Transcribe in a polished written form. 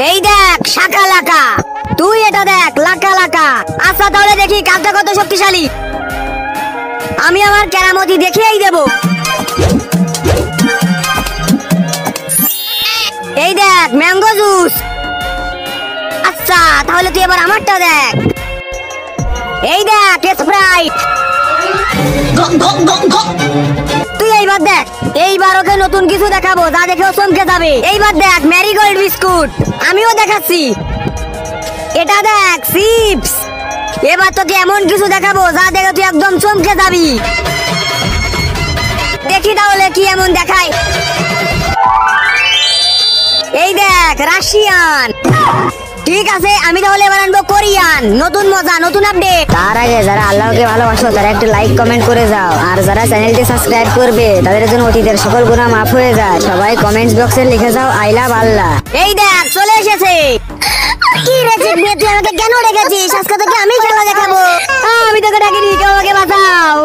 এই দেখ শাকা লাকা, তুই এটা দেখ লাকা লাকা। আচ্ছা তাহলে দেখি কাজটা কত শক্তিশালী, আমি আমার কেরামতি দেখিয়েই দেব। এই দেখ ম্যাঙ্গো জুস। আচ্ছা তাহলে তুই এবার আমারটা দেখ। এই দেখ স্প্রাইট। তুই এইবার দেখ, এইবার ওকে নতুন কিছু দেখাবো যা দেখেও চমকে যাবে। এইবার দেখ ম্যারিগোল্ড বিস্কুট, আমিও দেখাচ্ছি। এটা দেখ চিপস। এবার তোকে এমন কিছু দেখাবো যা দেখে তুই একদম চমকে যাবি। দেখি তাহলে কি এমন দেখায়। এই দেখ রাশিয়ান। ঠিক আছে আমি তাহলে এবার আনবো কোরিয়ান। নতুন মজা, নতুন আপডেট। তার আগে যারা আল্লাহকে ভালোবাসো তারা একটু লাইক কমেন্ট করে যাও, আর যারা চ্যানেলটি সাবস্ক্রাইব করবে তাদের জন্য অতীতের সকল গুনাহ মাফ হয়ে যায়। সবাই কমেন্টস বক্সে লিখে যাও আই লাভ আল্লাহ। এই দেখ চলে এসেছে। কি রে চিকনি, তুই আমাকে কেন ডেকেছিস? আজকে তোকে আমি খেলা দেখাবো। আমি তোকে ডাকিনি, কেউ আমাকে বাঁচাও।